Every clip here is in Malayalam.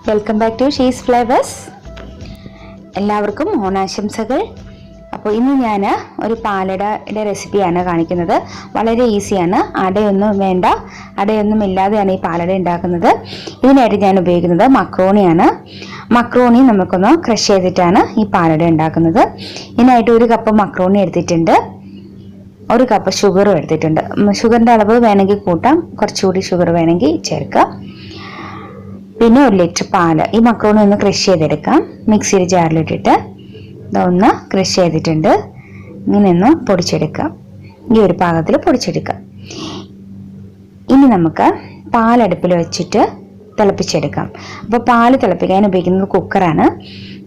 Welcome back to Shee's flavours. എല്ലാവർക്കും ഓണാശംസകൾ. അപ്പോൾ ഇന്ന് ഞാൻ ഒരു പാലടയുടെ റെസിപ്പിയാണ് കാണിക്കുന്നത്. വളരെ ഈസിയാണ്, അടയൊന്നും വേണ്ട, അടയൊന്നും ഇല്ലാതെയാണ് ഈ പാലട ഉണ്ടാക്കുന്നത്. ഇതിനായിട്ട് ഞാൻ ഉപയോഗിക്കുന്നത് മക്രോണിയാണ്. മക്രോണി നമുക്കൊന്ന് ക്രഷ് ചെയ്തിട്ടാണ് ഈ പാലട ഉണ്ടാക്കുന്നത്. ഇതിനായിട്ട് 1 കപ്പ് മക്രോണി എടുത്തിട്ടുണ്ട്, 1 കപ്പ് ഷുഗറും എടുത്തിട്ടുണ്ട്. ഷുഗറിൻ്റെ അളവ് വേണമെങ്കിൽ കൂട്ടാം, കുറച്ചുകൂടി ഷുഗർ വേണമെങ്കിൽ ചേർക്കാം. പിന്നെ 1 ലിറ്റർ പാല്. ഈ മക്രോണി ഒന്ന് ക്രഷ് ചെയ്തെടുക്കാം. മിക്സിയുടെ ജാറിലിട്ടിട്ട് ഇതൊന്ന് ക്രഷ് ചെയ്തിട്ടുണ്ട്. ഇങ്ങനെ ഒന്ന് പൊടിച്ചെടുക്കാം. ഈ ഒരു പാകത്തിൽ പൊടിച്ചെടുക്കാം. ഇനി നമുക്ക് പാലടുപ്പിൽ വെച്ചിട്ട് തിളപ്പിച്ചെടുക്കാം. അപ്പോൾ പാല് തിളപ്പിക്കാൻ ഉപയോഗിക്കുന്നത് കുക്കറാണ്.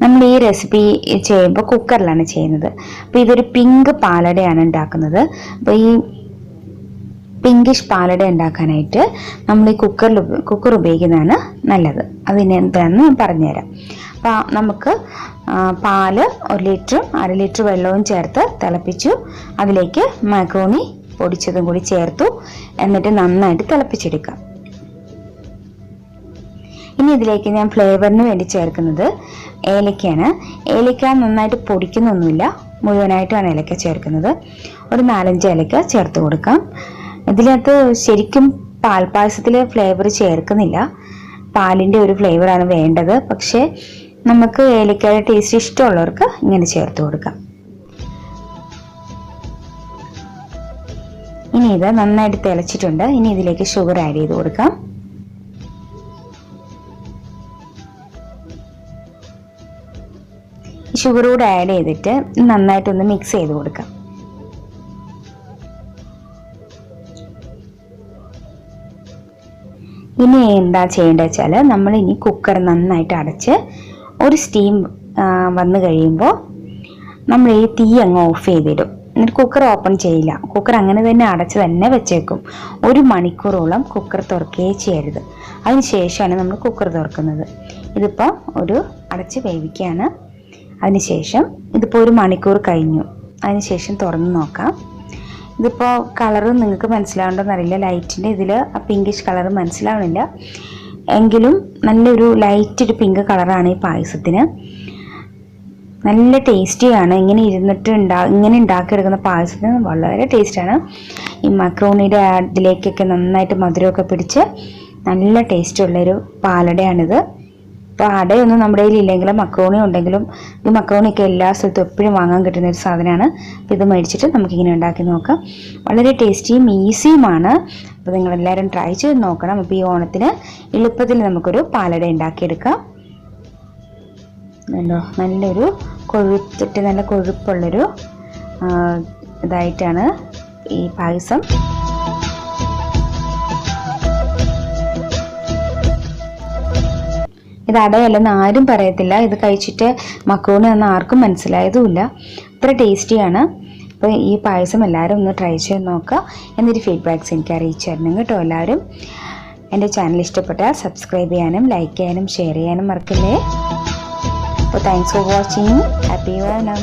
നമ്മൾ ഈ റെസിപ്പി ചെയ്യുമ്പോൾ കുക്കറിലാണ് ചെയ്യുന്നത്. അപ്പോൾ ഇതൊരു പിങ്ക് പാലടയാണ് ഉണ്ടാക്കുന്നത്. അപ്പോൾ ഈ പിങ്കിഷ് പാലട ഉണ്ടാക്കാനായിട്ട് നമ്മൾ ഈ കുക്കർ ഉപയോഗിക്കുന്നതാണ് നല്ലത്. അതിന് എന്താണെന്ന് ഞാൻ പറഞ്ഞുതരാം. അപ്പോൾ നമുക്ക് പാല് 1 ലിറ്ററും 1/2 ലിറ്റർ വെള്ളവും ചേർത്ത് തിളപ്പിച്ചു. അതിലേക്ക് മാക്രോണി പൊടിച്ചതും കൂടി ചേർത്തു. എന്നിട്ട് നന്നായിട്ട് തിളപ്പിച്ചെടുക്കാം. ഇനി ഇതിലേക്ക് ഞാൻ ഫ്ലേവറിന് വേണ്ടി ചേർക്കുന്നത് ഏലക്കയാണ്. ഏലക്ക നന്നായിട്ട് പൊടിക്കുന്നൊന്നുമില്ല, മുഴുവനായിട്ടാണ് ഏലക്ക ചേർക്കുന്നത്. ഒരു 4-5 ഏലക്ക ചേർത്ത് കൊടുക്കാം. ഇതിനകത്ത് ശരിക്കും പാൽപ്പായസത്തിൽ ഫ്ലേവർ ചേർക്കുന്നില്ല, പാലിൻ്റെ ഒരു ഫ്ലേവറാണ് വേണ്ടത്. പക്ഷേ നമുക്ക് ഏലക്കയുടെ ടേസ്റ്റ് ഇഷ്ടമുള്ളവർക്ക് ഇങ്ങനെ ചേർത്ത് കൊടുക്കാം. ഇനി ഇത് നന്നായിട്ട് തിളച്ചിട്ടുണ്ട്. ഇനി ഇതിലേക്ക് ഷുഗർ ആഡ് ചെയ്ത് കൊടുക്കാം. ഷുഗർ കൂടെ ആഡ് ചെയ്തിട്ട് നന്നായിട്ടൊന്ന് മിക്സ് ചെയ്ത് കൊടുക്കാം. ഇനി എന്താ ചെയ്യേണ്ടത് വെച്ചാൽ, നമ്മൾ ഇനി കുക്കർ നന്നായിട്ട് അടച്ച് ഒരു സ്റ്റീം വന്നു കഴിയുമ്പോൾ നമ്മൾ ഈ തീ അങ്ങ് ഓഫ് ചെയ്തിടും. എന്നിട്ട് കുക്കർ ഓപ്പൺ ചെയ്യില്ല, കുക്കർ അങ്ങനെ തന്നെ അടച്ച് തന്നെ വെച്ചേക്കും. 1 മണിക്കൂറോളം കുക്കർ തുറക്കുകയേ ചെയ്യരുത്. അതിന് ശേഷമാണ് നമ്മൾ കുക്കർ തുറക്കുന്നത്. ഇതിപ്പോൾ അടച്ച് വേവിക്കുകയാണ്. അതിനുശേഷം ഇതിപ്പോൾ 1 മണിക്കൂർ കഴിഞ്ഞു. അതിനുശേഷം തുറന്ന് നോക്കാം. ഇതിപ്പോൾ കളറ് നിങ്ങൾക്ക് മനസ്സിലാവുന്നുണ്ടോയെന്ന് അറിയില്ല, ലൈറ്റിൻ്റെ ഇതിൽ ആ പിങ്കിഷ് കളറ് മനസ്സിലാവണില്ല. എങ്കിലും നല്ലൊരു ലൈറ്റ് ഒരു പിങ്ക് കളറാണ് ഈ പായസത്തിന്. നല്ല ടേസ്റ്റിയാണ്. ഇങ്ങനെ ഇങ്ങനെ ഉണ്ടാക്കിയെടുക്കുന്ന പായസത്തിന് വളരെ ടേസ്റ്റാണ്. ഈ മക്രോണിയുടെ ഇതിലേക്കൊക്കെ നന്നായിട്ട് മധുരമൊക്കെ പിടിച്ച് നല്ല ടേസ്റ്റുള്ളൊരു പാലടയാണിത്. അപ്പോൾ അടയൊന്നും നമ്മുടെ കയ്യിൽ ഇല്ലെങ്കിലും മക്രോണി ഉണ്ടെങ്കിലും, ഈ മക്രോണിയൊക്കെ എല്ലാ സ്ഥലത്തും എപ്പോഴും വാങ്ങാൻ കിട്ടുന്ന ഒരു സാധനമാണ്. അപ്പോൾ ഇത് മേടിച്ചിട്ട് നമുക്കിങ്ങനെ ഉണ്ടാക്കി നോക്കാം. വളരെ ടേസ്റ്റിയും ഈസിയുമാണ്. അപ്പോൾ നിങ്ങളെല്ലാവരും ട്രൈ ചെയ്ത് നോക്കണം. അപ്പോൾ ഈ ഓണത്തിന് എളുപ്പത്തിൽ നമുക്കൊരു പാലട ഉണ്ടാക്കിയെടുക്കാം. നല്ലൊരു നല്ല കൊഴുപ്പുള്ളൊരു ഇതായിട്ടാണ് ഈ പായസം. ഇത് അടയല്ലെന്ന് ആരും പറയത്തില്ല. ഇത് കഴിച്ചിട്ട് മക്രോണി ഒന്നും ആർക്കും മനസ്സിലായതുമില്ല. അത്ര ടേസ്റ്റിയാണ്. അപ്പോൾ ഈ പായസം എല്ലാവരും ഒന്ന് ട്രൈ ചെയ്ത് നോക്കുക. എന്നിട്ട് ഫീഡ്ബാക്ക്സ് എനിക്ക് അറിയിച്ചു തരണം കേട്ടോ. എല്ലാവരും എൻ്റെ ചാനൽ ഇഷ്ടപ്പെട്ടാൽ സബ്സ്ക്രൈബ് ചെയ്യാനും ലൈക്ക് ചെയ്യാനും ഷെയർ ചെയ്യാനും മറക്കല്ലേ. അപ്പോൾ thanks for watching. Happy Onam.